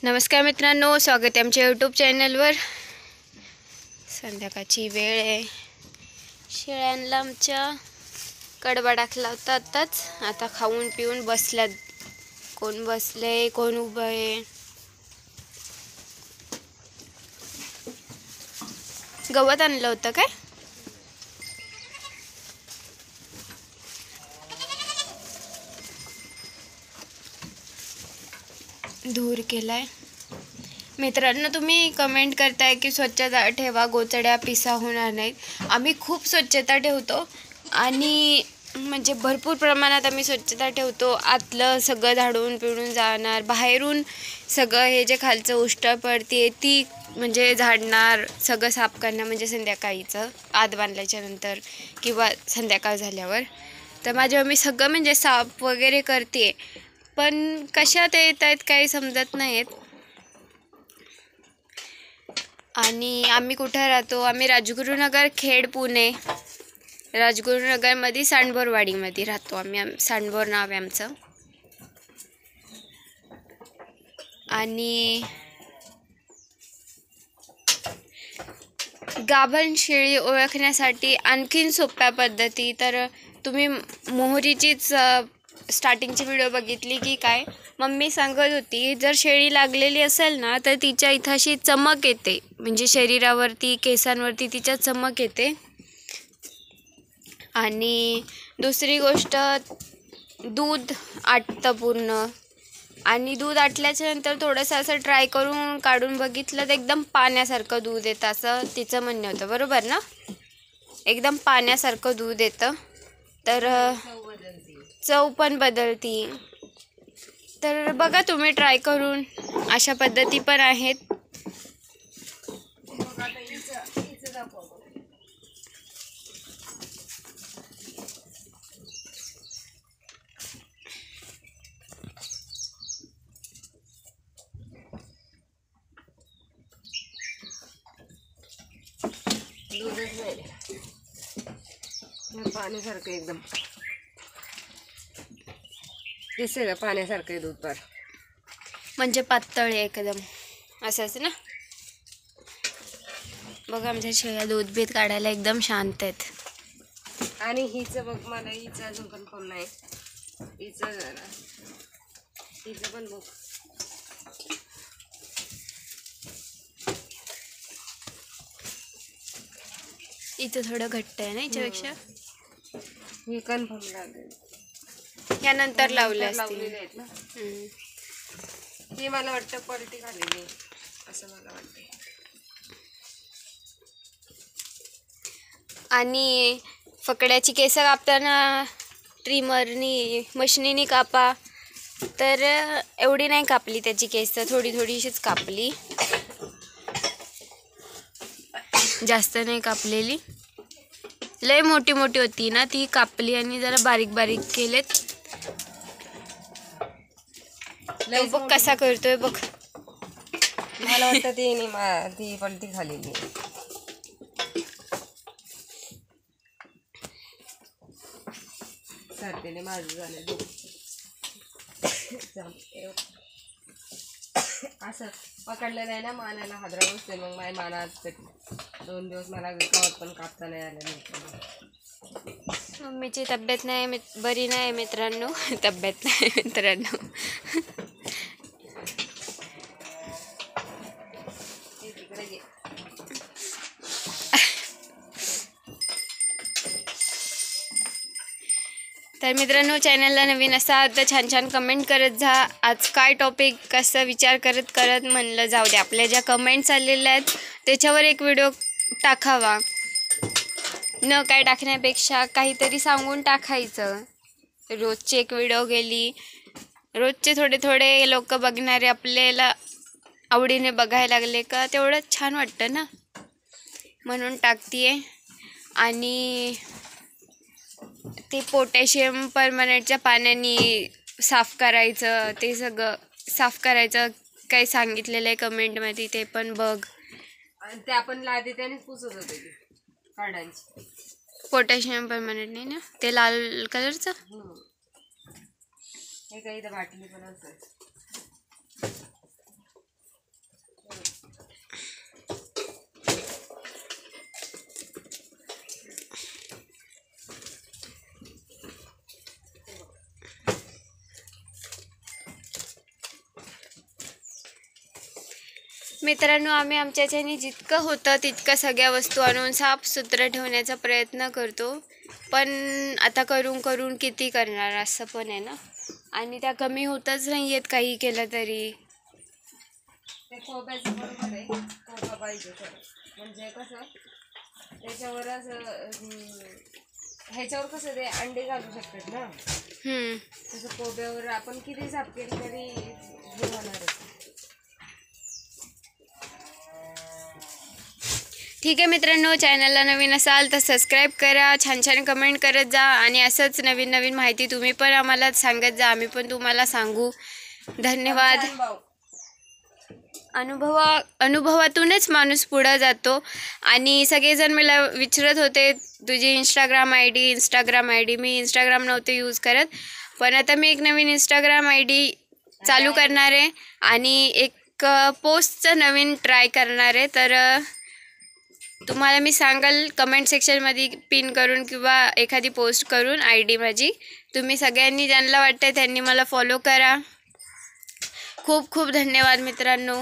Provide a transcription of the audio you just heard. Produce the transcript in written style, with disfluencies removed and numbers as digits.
नमस्कार मित्रांनो, स्वागत आहे आमच्या यूट्यूब चॅनलवर। संध्याकाळची वेळ आहे। शेळ्यांना आमच्या कडबा टाकला होता आताच। आता खाऊन पिऊन बसल्यात। कोण बसले कोण उभं आहे। गवत आणलं होतं काय? धूर केलाय। मित्रांनो, तुम्ही कमेंट करताय की स्वच्छता ठेवा, गोचड्या पिसा होणार नाहीत। आम्ही खूप स्वच्छता ठेवतो आणि म्हणजे भरपूर प्रमाणात आम्ही स्वच्छता ठेवतो। आतलं सगळं झाडून पिळून जाणार, बाहेरून सगळं हे जे खालचं उष्ट पडते ती म्हणजे झाडणार, सगळं साफ करणार म्हणजे संध्याकाळीचं आत बांधल्याच्या नंतर किंवा संध्याकाळ झाल्यावर। तर माझी मम्मी सगळं म्हणजे साफ वगैरे करते, पण कशात येत आहेत काही समजत नाहीत। आणि आम्ही कुठे राहतो? आम्ही राजगुरुनगर खेड पुणे, राजगुरुनगरमध्ये सांडबोरवाडीमध्ये राहतो आम्ही। सांडबोर नाव आहे आमचं। आणि गाभण शेळी ओळखण्यासाठी आणखीन सोप्या पद्धती, तर तुम्ही मोहरीचीच स्टार्टिंगची व्हिडिओ बघितली की काय? मम्मी सांगत होती जर शेळी लागलेली असेल ना तर तिच्या इथं अशी चमक येते, म्हणजे शरीरावरती केसांवरती तिच्या चमक येते। आणि दुसरी गोष्ट, दूध आटतं पूर्ण, आणि दूध आटल्याच्या नंतर थोडंसं असं ट्राय करून काढून बघितलं तर एकदम पाण्यासारखं दूध येतं, असं तिचं म्हणणं होतं। बरोबर ना? एकदम पाण्यासारखं दूध येतं, तर चव पण बदलती। तर बघा तुम्ही ट्राय करून, अशा पद्धती पण आहेत। दूधच नाही पाण्यासारखं एकदम दिसतंय का? पाण्यासारखं आहे दूध पर, म्हणजे पातळ आहे एकदम, असंच ना? बघा आमच्या शेळ्या दूध बीत काढायला एकदम शांत आहेत। आणि हिचं बघ, मला हिचं अजून कन्फर्म नाही। हिचं पण बघ, इथं थोडं घट्ट आहे ना हिच्यापेक्षा। ही कन्फर्म लागेल, यानंतर लावले असतील। लावलेले आहेत ना। ही मला वाटतं पलटी खाल्लेली असं मला वाटतं। आणि फकड्याची केस कापताना ट्रिमरनी मशिनीने कापा, तर एवढी नाही कापली त्याची केस, थोडी थोडीशीच कापली, जास्त नाही कापलेली। लय मोठी मोठी होती ना ती, कापली आणि जरा बारीक बारीक केलेत। बघ कसा करतोय बघ। मला वाटतं ती पलटी खाल्लेली। सर्दीने माझं झालं असं पकडलं नाही ना, मानाला हादरा बसते, मग माझ्या मानात 2 दिवस मला गवत पण कापता नाही आलं नाही। मम्मीची तब्येत नाही, बरी नाही मित्रांनो। तब्येत नाही मित्रांनो। तर मित्रांनो, चॅनलला नवीन असाल तर छान छान कमेंट करत जा। आज काय टॉपिक कसं विचार करत करत म्हणलं जाऊ दे, आपल्या ज्या कमेंट्स आलेल्या आहेत त्याच्यावर एक व्हिडिओ टाकावा। न काय टाकण्यापेक्षा काहीतरी सांगून टाकायचं। रोजची एक व्हिडिओ गेली, रोजचे थोडे थोडे लोक बघणारे आपल्याला आवडीने बघायला लागले का तेवढंच छान वाटतं ना, म्हणून टाकतीये। आणि ते पोटॅशियम परमनंटच्या पाण्याने साफ करायचं, ते सगळं साफ करायचं काही सांगितलेलं आहे कमेंटमध्ये, ते पण बघ। आणि ते आपण लादी त्याने पुसत होते काढायची, पोटॅशियम परमनंट नाही ना ते लाल कलरचं। हे काही तर बाटली पण असं मित्रांनो, आम्ही आमच्याच्याने जितकं होतं तितकं सगळ्या वस्तू आणून साफसुथरं ठेवण्याचा प्रयत्न करतो. पण आता करून करून किती करणार असं पण आहे ना. आणि त्या कमी होतच नाही आहेत काही केलं तरी. ते खोब्याचं बरोबर आहे, खोबा पाहिजे तर. म्हणजे कसं त्याच्यावर असं ह्याच्यावर कसं ते अंडे घालू शकतात ना. तसं कोब्यावर आपण किती साफ केलं तरी हे होणारच. ठीक आहे मित्रांनो, चॅनलला नवीन असाल तर सबस्क्राईब करा, छान छान कमेंट करत जा आणि असंच नवीन नवीन माहिती तुम्ही पण आम्हाला सांगत जा, आम्ही पण तुम्हाला सांगू. धन्यवाद. अनुभवातूनच माणूस पुढं जातो. आणि सगळेजण मला विचारत होते तुझी Instagram I D. Me Instagram नव्हते यूज करत, पण आता मी एक नवीन इंस्टाग्राम आय डी चालू करणार आहे आणि एक पोस्टचं नवीन ट्राय करणार आहे. तर तुम्हाला मी सांगाल कमेंट सेक्शनमध्ये पिन करून किंवा एखादी पोस्ट करून आय डी माझी. तुम्ही सगळ्यांनी ज्यांना वाटतं त्यांनी मला फॉलो करा. खूप खूप धन्यवाद मित्रांनो.